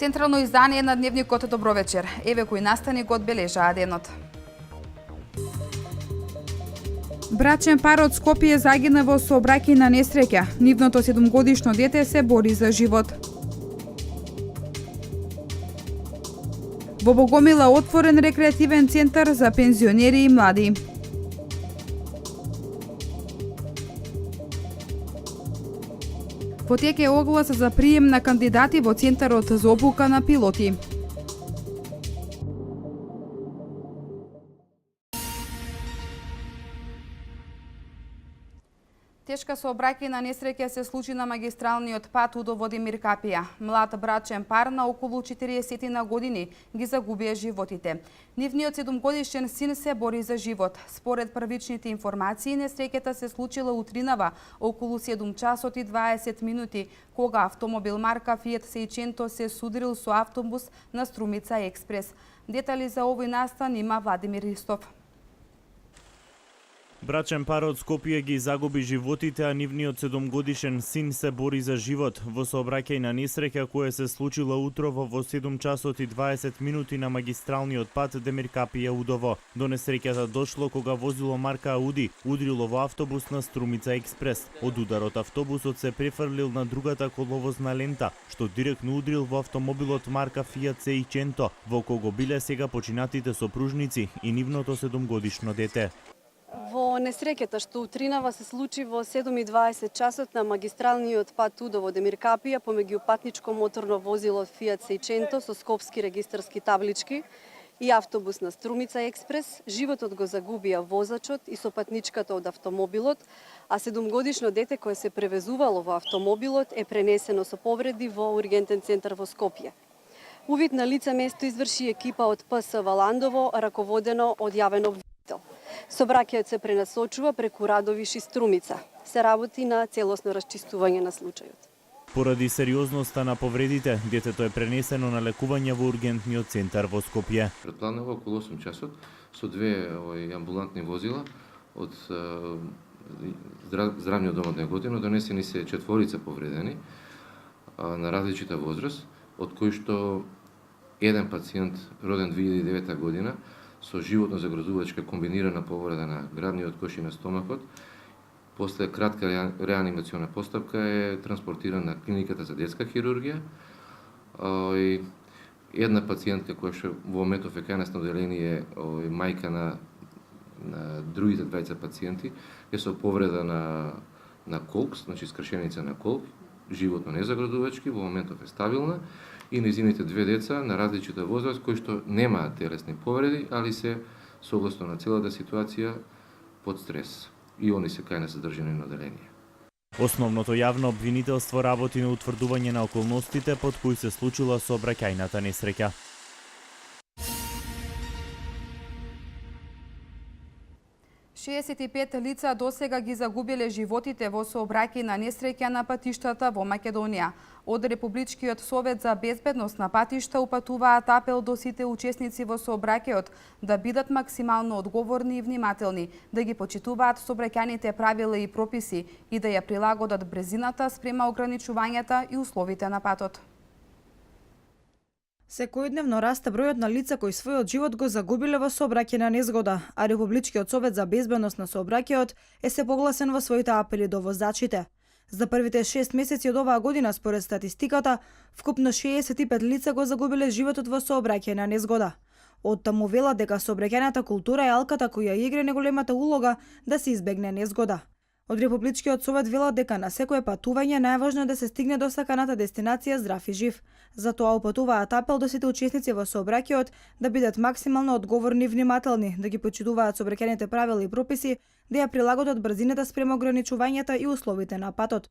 Централно издание на дневникот Добро вечер. Еве кои настани го одбележаа денот. Брачен пар од Скопје загина во сообраќајна несреќа. Нивното 7-годишно дете се бори за живот. Во Богомила отворен рекреативен центар за пензионери и млади. Во тек е оглас за прием на кандидати во Центарот за обука на пилоти. Тешка сообраќајна несреќа се случи на магистралниот пат Удово Демир Капија. Млад брачен пар на околу 40 на години ги загубија животите. Нивниот 7-годишен син се бори за живот. Според првичните информации, несреќата се случила утринава околу 7 часот и 20 минути, кога автомобил марка Fiat Seicento се судрил со автобус на Струмица Експрес. Детали за овој настан има Владимир Ристов. Брачен пар од Скопје ги загуби животите, а нивниот 7-годишен син се бори за живот во сообраќајна несреќа која се случила утрово во 7 часот и 20 минути на магистралниот пат Демир Капија Удово. До несреќата дошло кога возило марка Ауди удрило во автобус на Струмица Експрес. Од ударот автобусот се префрлил на другата коловозна лента, што директно удрил во автомобилот марка Fiat Seicento, во кого биле сега починатите сопружници и нивното 7-годишно дете. Во несреќата што утринава се случи во 7:20 часот на магистралниот пат Удово Демир Капија помеѓу патничко моторно возило Fiat Seicento со скопски регистарски таблички и автобус на Струмица Експрес, животот го загубија возачот и сопатничката од автомобилот, а 7-годишно дете кое се превезувало во автомобилот е пренесено со повреди во ургентен центар во Скопје. Увид на лице место изврши екипа од ПС Валандово, раководено од јавен обвинител. Сообраќајот се пренасочува преку Радовиш и Струмица. Се работи на целосно расчистување на случајот. Поради сериозноста на повредите, детето е пренесено на лекување во ургентниот центар во Скопје. Предпланува околу 8 часот со две амбулантни возила од здравниот дом од Неготино донесени се 4 повредени на различита возраст, од кои што еден пациент роден 2009 година со животно-загрозувачка комбинирана повреда на градниот кош и на стомакот. После кратка реанимациона постапка е транспортиран на клиниката за детска хирургија. И една пациентка која што во моментов е кај нас на оделение мајка на другите двајца пациенти е со повреда на колк, значи скршеница на колк, животно незагрозувачки, во моментов е стабилна, и нејзините две деца на различита возраст кои што немаат телесни повреди, али се согласно на целата ситуација под стрес. И они се кај нас задржани на оделение. Основното јавно обвинителство работи на утврдување на околностите под кои се случила сообраќајната несреќа. Шеесет и пет лица досега ги загубиле животите во сообраќајна несреќа на патиштата во Македонија. Од Републичкиот совет за безбедност на патишта упатуваат апел до сите учесници во сообраќајот да бидат максимално одговорни и внимателни, да ги почитуваат сообраќајните правила и прописи и да ја прилагодат брзината спрема ограничувањата и условите на патот. Секојдневно расте бројот на лица кои својот живот го загубиле во сообраќајна незгода, а Републичкиот совет за безбедност на сообраќајот е се погласен во своите апели до возачите. За првите 6 месеци од оваа година, според статистиката, вкупно 65 лица го загубиле животот во сообраќајна незгода. Од таму велат дека сообраќајната култура е алката која игра најголемата улога да се избегне незгода. Од Републичкиот совет велат дека на секое патување најважно е да се стигне до саканата дестинација здрав и жив. Затоа упатуваат апел до сите учесници во сообраќајот да бидат максимално одговорни и внимателни, да ги почитуваат сообраќајните правила и прописи, да ја прилагодат брзината спрема ограничувањата и условите на патот.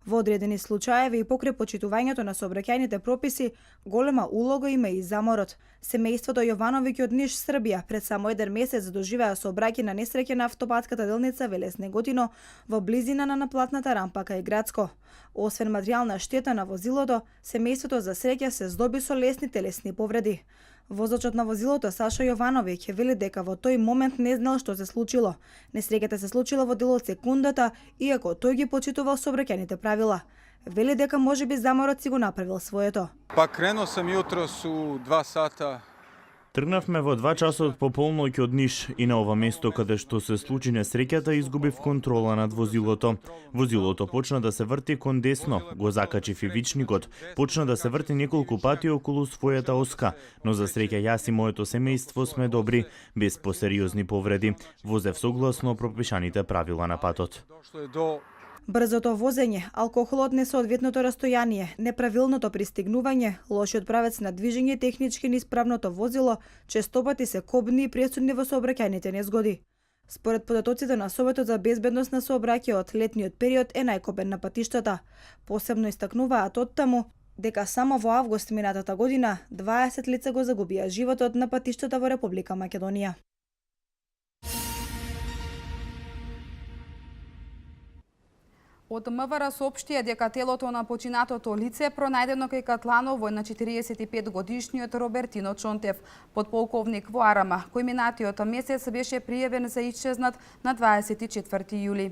Во одредени случаеви и покрај почитувањето на сообраќајните прописи, голема улога има и заморот. Семејството Јовановиќ од Ниш, Србија, пред само еден месец доживеа сообраќајна несреќа на автопатската делница Велес Неготино во близина на наплатната рампа кај Градско. Освен материјална штета на возилото, семејството за среќа се здоби со лесни телесни повреди. Возачот на возилото Сашо Јовановиќ вели дека во тој момент не знал што се случило. Несреќата се случила во дел од секундата, иако тој ги почитувал сообраќајните правила. Вели дека можеби заморот си го направил своето. Па кренуo сам јутрос у 2 сата. Тргнавме во 2 часот по полноќ од Ниш и на ова место каде што се случи несреќата изгубив контрола над возилото. Возилото почна да се врти кон десно, го закачив и вичникот, почна да се врти неколку пати околу својата оска, но за среќа јас и моето семејство сме добри, без посериозни повреди. Возев согласно пропишаните правила на патот. Дошло е до Брзото возење, алкохолот, несоодветното растојание, неправилното пристигнување, лошиот правец на движење и технички неисправното возило честопати се кобни и пресудни во сообраќајните незгоди. Според податоците на Советот за безбедност на сообраќајот, летниот период е најкобен на патиштата. Посебно истакнуваат оттаму дека само во август минатата година 20 лица го загубија животот на патиштата во Република Македонија. Од МВР соопштија дека телото на починатото лице е пронајдено кај Катланово на 45 годишниот Робертино Чонтев, подполковник во Арама, кој минатиот месец беше пријавен за исчезнат на 24 јули.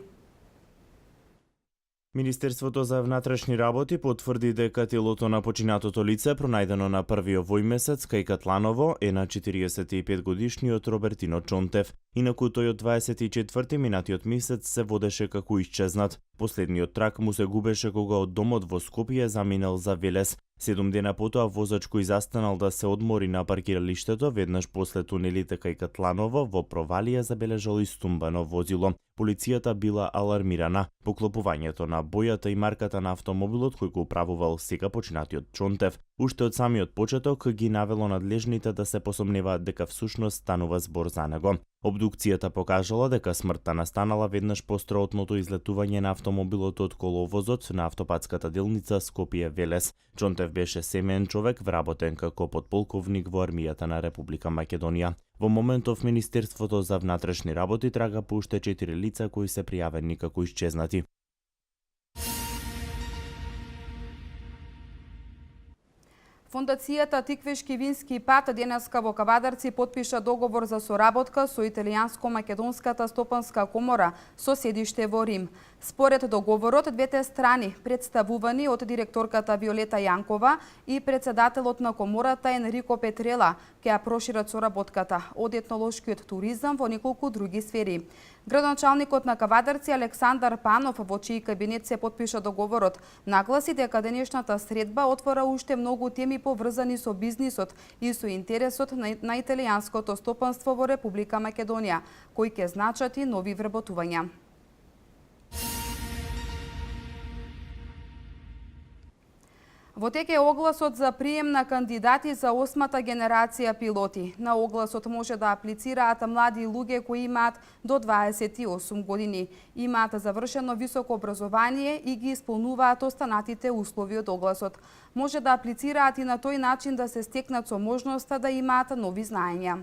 Министерството за внатрешни работи потврди дека телото на починатото лице пронајдено на 1 овој месец кај Катланово е на 45 годишниот Робертино Чонтев. Инаку тој од 24 минатиот месец се водеше како исчезнат. Последниот трак му се губеше кога од домот во Скопје заминал за Велес. 7 дена потоа возач кој застанал да се одмори на паркиралиштето веднаш после тунелите кај Катланово во провалија забележал истумбано возило. Полицијата била алармирана. Поклопувањето на бојата и марката на автомобилот кој го управувал сега починатиот Чонтев уште од самиот почеток ги навело надлежните да се посомневаат дека всушност станува збор за него. Обдукцијата покажала дека смртта настанала веднаш по строотното излетување на автомобилот од коловозот на автопатската делница Скопје-Велес. Чонтев беше семеен човек вработен како подполковник во армијата на Република Македонија. Во моментов Министерството за внатрешни работи трага по уште 4 лица кои се пријавени како исчезнати. Фондацијата Тиквешки вински пат денеска во Кавадарци потпиша договор за соработка со Италијанско-македонската стопанска комора со седиште во Рим. Според договорот, двете страни, представувани од директорката Виолета Јанкова и председателот на комората Енрико Петрела, ќе ја прошират соработката од етнолошкиот туризам во неколку други сфери. Градоначалникот на Кавадарци Александар Панов, во чиј кабинет се потпиша договорот, нагласи дека денешната средба отвора уште многу теми поврзани со бизнисот и со интересот на италијанското стопанство во Република Македонија, кои ќе значат и нови вработувања. Во тек е огласот за прием на кандидати за 8-та генерација пилоти. На огласот може да аплицираат млади луѓе кои имаат до 28 години, имаат завршено високо образование и ги исполнуваат останатите услови од огласот. Може да аплицираат и на тој начин да се стекнат со можноста да имаат нови знаења.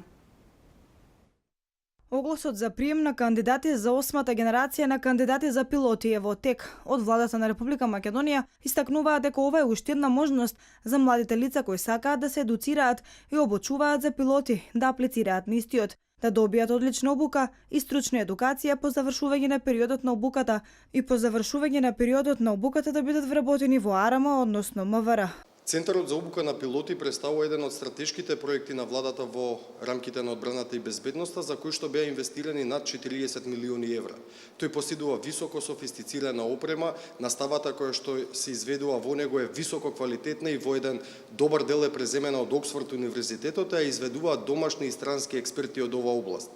Огласот за прием на кандидати за 8-та генерација на кандидати за пилоти е во тек. Од владата на Република Македонија истакнуваат дека ова е уште една можност за младите лица кои сакаат да се едуцираат и обучуваат за пилоти, да аплицираат на истиот, да добијат одлична обука и стручна едукација по завршување на периодот на обуката и по завршување на периодот на обуката да бидат вработени во Арама, односно МВР. Центарот за обука на пилоти представува еден од стратешките проекти на владата во рамките на одбраната и безбедноста, за кои што беа инвестирани над 40 милиони евра. Тој поседува високо софистицирана опрема, наставата која што се изведува во него е високо квалитетна и во еден добар дел е преземена од Оксфорд универзитетот, а изведуваат домашни и странски експерти од оваа област.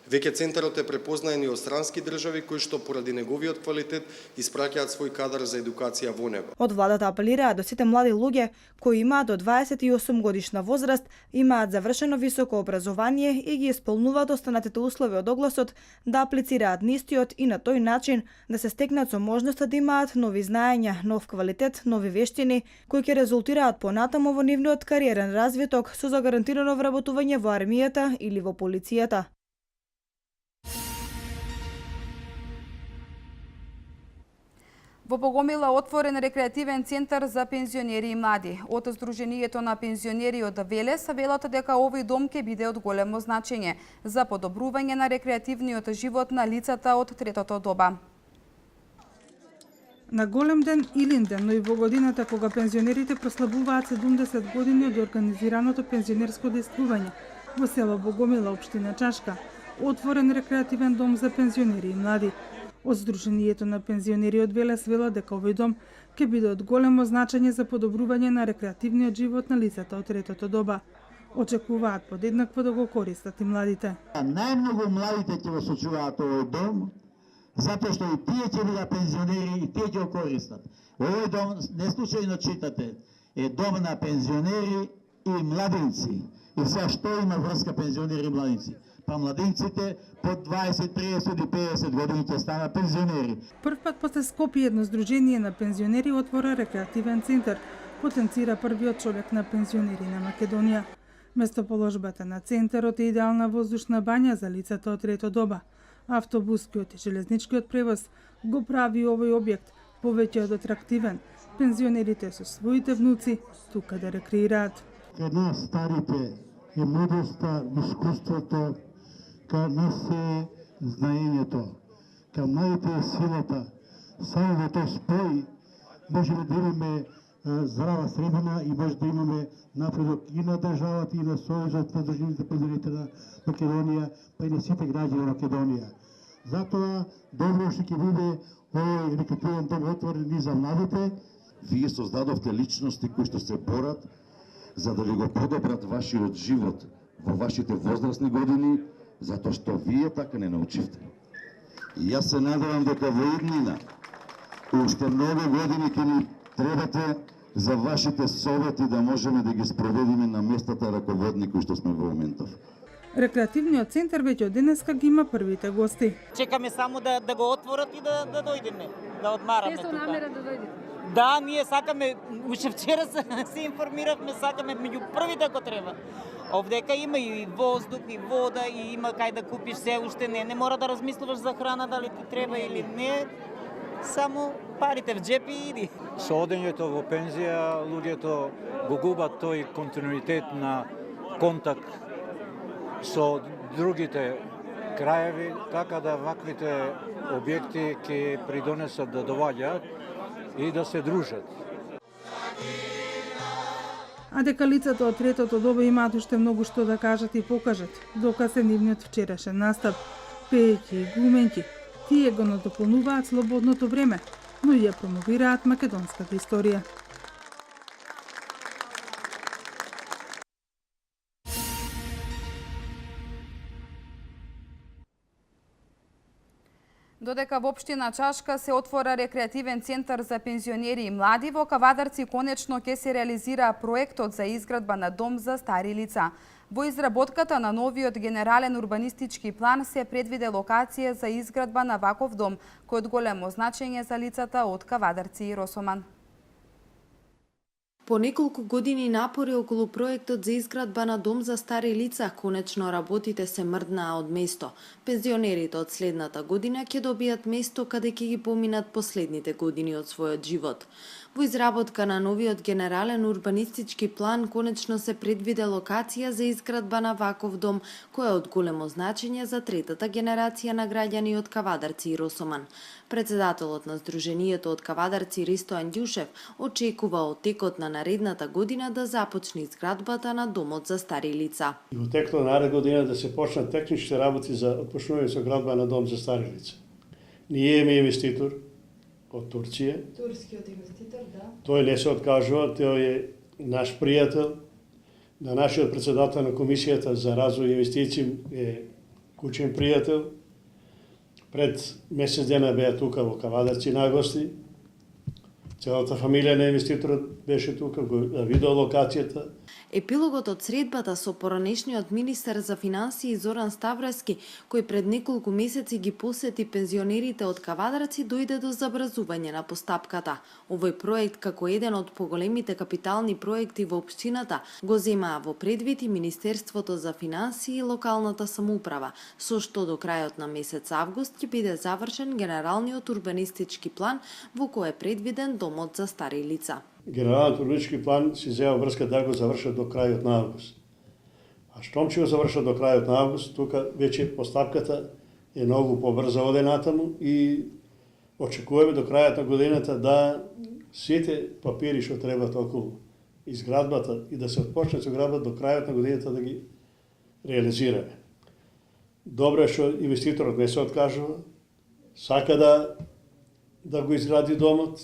Веќе центарот е препознаен и од странски држави кои што поради неговиот квалитет испраќаат свој кадар за едукација во него. Од владата апелираат до сите млади луѓе кои имаат до 28 годишна возраст, имаат завршено високо образование и ги исполнуваат останатите услови од огласот да аплицираат нистиот и на тој начин да се стекнат со можноста да имаат нови знаења, нов квалитет, нови вештини кои ќе резултираат понатаму во нивниот кариерен развиток со загарантирано вработување во армијата или во полицијата. Во Богомила отворен рекреативен центар за пензионери и млади. Од Сдруженијето на пензионери од Велес велат дека овој дом ќе биде од големо значење за подобрување на рекреативниот живот на лицата од третото доба. На голем ден Илинден, но и во годината кога пензионерите прославуваат 70 години од организираното пензионерско действување во село Богомила, општина Чашка, отворен рекреативен дом за пензионери и млади. Од Сдруженијето на пензионери од Велес велат дека овој дом ќе биде од големо значење за подобрување на рекреативниот живот на лицата од третото доба. Очекуваат подеднакво да го користат и младите. Најмногу младите ќе го сочуваат овој дом, затоа што и тие ќе бидат пензионери и тие ќе го користат. Овој дом, не случајно читате, е дом на пензионери и младинци. И сега што има врска пензионери и младинци? Па младинците под 20, 30 и 50 години ќе станат пензионери. Прв пат после Скопје едно здружение на пензионери отвора рекреативен центар, потенцира првиот човек на пензионери на Македонија. Местоположбата на центарот е идеална воздушна бања за лицата од трето доба. Автобускиот и железничкиот превоз го прави овој објект повеќе од атрактивен. Пензионерите со своите внуци тука да рекреираат. Кај нас старите е мудростта, искуството, кај нас е знаењето, кај младите е силата. Само во тој спој можеме да имаме здрава средина и може да имаме напредок и на државата, и на Сојузот на државните пензионерите на Македонија, па и на сите граѓани на Македонија. Затоа добро што ќе биде овој рекреативен дом отворен и за младите. Вие создадовте личности кои што се борат за да ви го подобрат вашиот живот во вашите возрастни години, затоа што вие така не научивте. И јас се надевам дека во иднина уште многу години ќе ни требате за вашите совети да можеме да ги спроведиме на местата раководни кои што сме во моментов. Рекреативниот центар веќе од денеска ги има првите гости. Чекаме само да го отворат и да дојдеме, да одмараме тука. Те со намера да дојдете? Да, ние сакаме, уште вчера се информиравме, сакаме меѓу првите ако треба. Овдека има и воздух, и вода, и има кај да купиш се уште не мора да размислуваш за храна дали ти треба или не. Само парите в джеп и иди. Со одењето во пензија, луѓето го губат тој континуитет на контакт со другите краеви, така да ваквите објекти ќе придонесат да доваѓаат и да се дружат. А дека лицата од третото доба имаат уште многу што да кажат и покажат, доказ е нивниот вчерашен настап. Пејќи и глумењки, тие го надополнуваат слободното време, но и ја промовираат македонската историја. Додека во општина Чашка се отвора рекреативен центар за пензионери и млади, во Кавадарци конечно ќе се реализира проектот за изградба на дом за стари лица. Во изработката на новиот генерален урбанистички план се предвиде локација за изградба на ваков дом, кој од големо значење за лицата од Кавадарци и Росоман. По неколку години напори околу проектот за изградба на дом за стари лица, конечно работите се мрднаа од место. Пензионерите од следната година ќе добијат место каде ќе ги поминат последните години од својот живот. Во изработка на новиот генерален урбанистички план конечно се предвиде локација за изградба на ваков дом, кој е од големо значење за третата генерација на граѓани од Кавадарци и Росоман. Председателот на Сдруженијето од Кавадарци Ристо Анѓушев очекува од текот на наредната година да започне изградбата на домот за стари лица. Во текот на наредната година да се почнат технички работи за почнување со градба на дом за стари лица. Ние имаме инвеститор од Турција. Турскиот инвеститор, да. Тој не се откажува, тој е наш пријател. На нашиот председател на Комисијата за развој и инвестиции е кучен пријател. Пред месец дена беа тука во Кавадарци на гости. Целата фамилија на инвеститорот беше тука, го видео локацијата. Епилогот од средбата со поранешниот министер за финансии Зоран Ставрески, кој пред неколку месеци ги посети пензионерите од Кавадарци, дојде до забрзување на постапката. Овој проект, како еден од поголемите капитални проекти во општината, го земаа во предвид и Министерството за финансии и локалната самоуправа, со што до крајот на месец август ќе биде завршен генералниот урбанистички план во кој е предвиден домот за стари лица. Генералниот урбанистички план си зеа врска да го завршат до крајот на август. А штом ќе го завршат до крајот на август, тука веќе постапката е многу побрза оде натаму и очекуваме до крајот на годината да сите папири што требаат околу изградбата и да се отпочне со градбата до крајот на годината да ги реализираме. Добро е што инвеститорот не се откажува, сака да го изгради домот.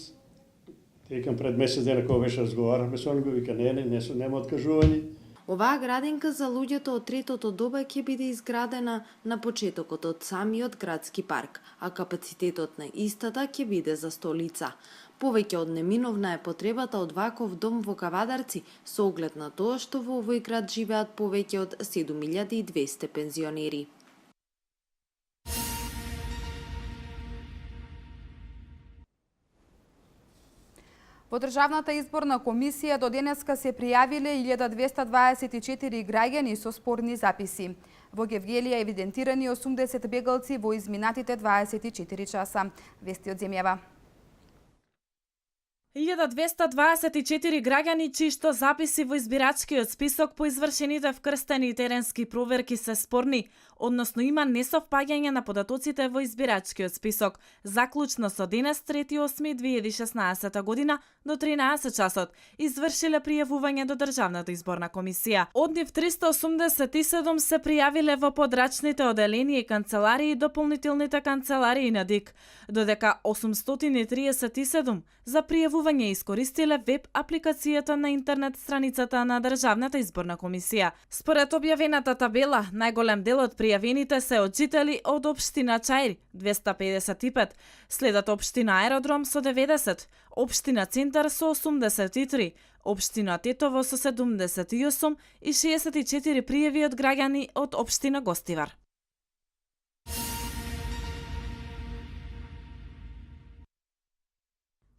Текам пред месец дена кога беше разговарахме со него, вика нема откажување. Оваа градинка за луѓето од третото доба ќе биде изградена на почетокот од самиот градски парк, а капацитетот на истата ќе биде за 100 лица. Повеќе од неминовна е потребата од ваков дом во Кавадарци, со оглед на тоа што во овој град живеат повеќе од 7200 пензионери. Во Државната изборна комисија до денеска се пријавиле 1224 граѓани со спорни записи. Во Гевгелија евидентирани 80 бегалци во изминатите 24 часа. Вести од земјава. 1224 граѓани чишто записи во избирачкиот список по извршените вкрстени теренски проверки се спорни, односно има несовпаѓање на податоците во избирачкиот список, заклучно со денес 3.8.2016 година до 13 часот, извршиле пријавување до Државната изборна комисија. Од нив 387 се пријавиле во подрачните оделенија и канцеларии и дополнителните канцеларии на ДИК, додека 837 за пријавување искористиле веб апликацијата на интернет страницата на Државната изборна комисија. Според објавената табела, најголем дел од пријавените се од жители од општина Чаир 255, следат општина Аеродром со 90, општина Центар со 83, општина Тетово со 78 и 64 пријави од граѓани од општина Гостивар.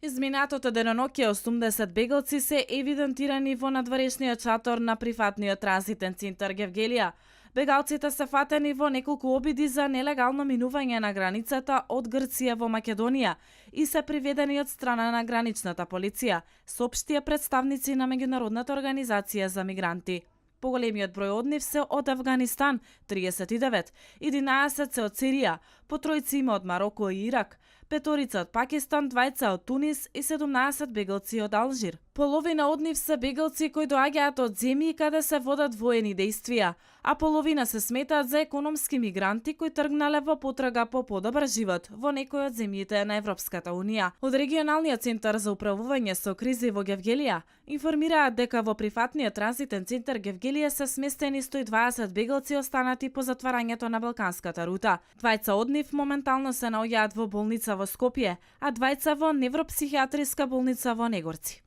Изминатото деноноќе 80 бегалци се евидентирани во надворешниот шатор на прифатниот транзитен центар Гевгелија. Бегалците се фатени во неколку обиди за нелегално минување на границата од Грција во Македонија и се приведени од страна на граничната полиција, соопштија представници на Меѓународната организација за мигранти. Поголемиот број од нив се од Авганистан 39, 11 се од Сирија, по тројци има од Мароко и Ирак, петорица од Пакистан, двајца од Тунис и 17 бегалци од Алжир. Половина од нив се бегалци кои доаѓаат од земји каде се водат воени дејствија, а половина се сметаат за економски мигранти кои тргнале во потрага по подобар живот во некои од земјите на Европската Унија. Од регионалниот центар за управување со кризи во Гевгелија информираат дека во прифатниот транзитен центар Гевгелија се сместени 120 бегалци останати по затварањето на Балканската рута. Двајца од нив моментално се наоѓаат во болница во Скопје, а двајца во невропсихијатриска болница во Негорци.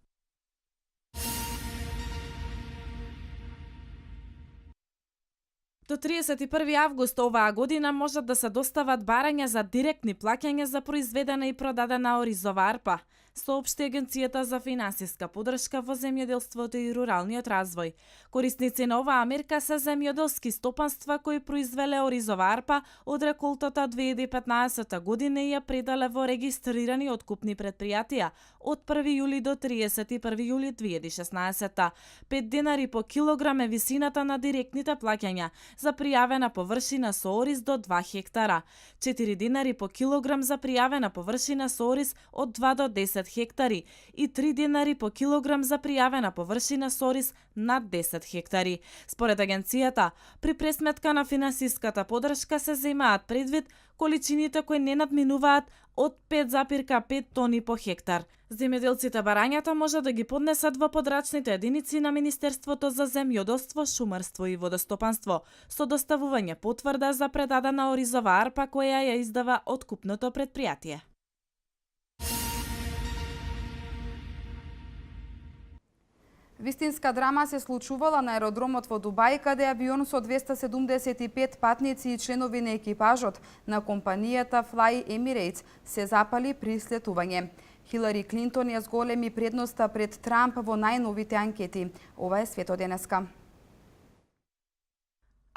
До 31 август оваа година можат да се достават барања за директни плаќања за произведена и продадена оризова арпа, соопшти Агенцијата за финансиска поддршка во земјоделството и руралниот развој. Корисници на оваа мерка се земјоделски стопанства кои произвеле оризова арпа од реколтата 2015 година и ја предале во регистрирани откупни предпријатија од 1 јули до 31 јули 2016. 5 денари по килограм е висината на директните плаќања за пријавена површина со ориз до 2 хектара, 4 динари по килограм за пријавена површина со ориз од 2 до 10 хектари и 3 динари по килограм за пријавена површина со ориз над 10 хектари. Според агенцијата, при пресметка на финансиската поддршка се земаат предвид количините кои не надминуваат од 5,5 тони по хектар. Земјоделците барањата може да ги поднесат во подрачните единици на Министерството за земјоделство, шумарство и водостопанство со доставување потврда за предадена оризова арпа која ја издава откупното предпријатие. Вистинска драма се случувала на аеродромот во Дубај, каде авион со 275 патници и членови на екипажот на компанијата Fly Emirates се запали при слетување. Хилари Клинтон ја зголеми предноста пред Трамп во најновите анкети. Ова е свето денеска.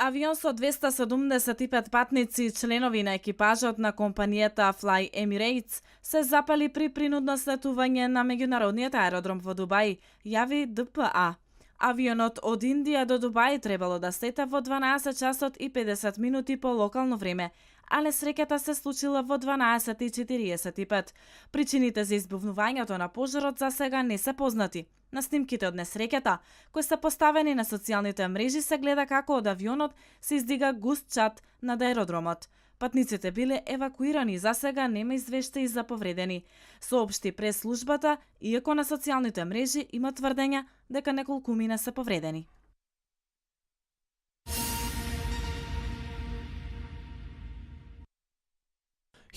Авион со 275 патници и членови на екипажот на компанијата Fly Emirates се запали при принудно слетување на меѓународниот аеродром во Дубај, јави ДПА. Авионот од Индија до Дубај требало да слета во 12 часот и 50 минути по локално време, а несреќата се случила во 12:45. Причините за избувнувањето на пожарот за сега не се познати. На снимките од несреќата, кои се поставени на социјалните мрежи, се гледа како од авионот се издига густ чад над аеродромот. Патниците биле евакуирани и за сега нема извештаи за повредени. Соопшти прес-службата, иако на социјалните мрежи има тврдења дека неколкумина се повредени.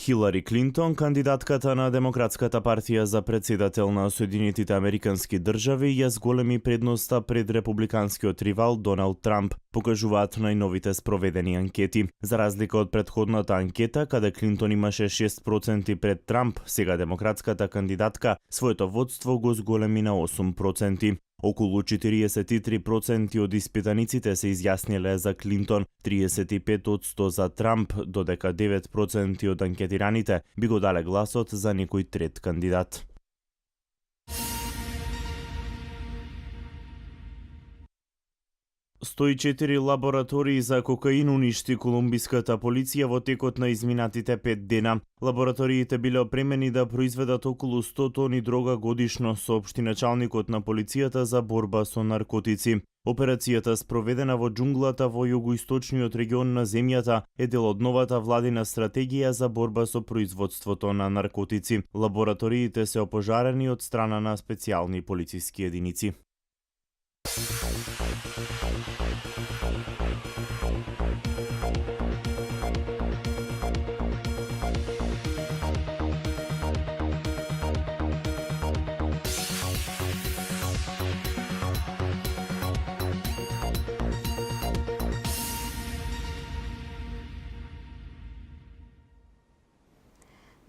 Хилари Клинтон, кандидатката на Демократската партија за председател на Соединетите Американски држави, ја зголеми предноста пред републиканскиот ривал Доналд Трамп, покажуваат најновите спроведени анкети. За разлика од претходната анкета, каде Клинтон имаше 6% пред Трамп, сега демократската кандидатка своето водство го зголеми на 8%. Околу 43% од испитаниците се изјасниле за Клинтон, 35% за Трамп, додека 9% од анкетираните би го дале гласот за некој трет кандидат. Стои 4 лаборатории за кокаин уништи колумбиската полиција во текот на изминатите 5 дена. Лабораториите биле опремени да произведат околу 100 тони дрога годишно, соопшти началникот на полицијата за борба со наркотици. Операцијата, спроведена во џунглата во југоисточниот регион на земјата, е дел од новата владина стратегија за борба со производството на наркотици. Лабораториите се опожарени од страна на специјални полициски единици.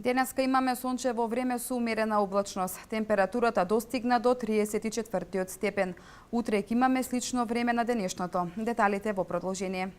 Денеска имаме сончево време со умерена облачност. Температурата достигна до 34 степен. Утре ќе имаме слично време на денешното. Деталите во продолжение.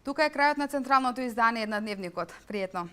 Тука е крајот на централното издание на Дневникот. Пријетно!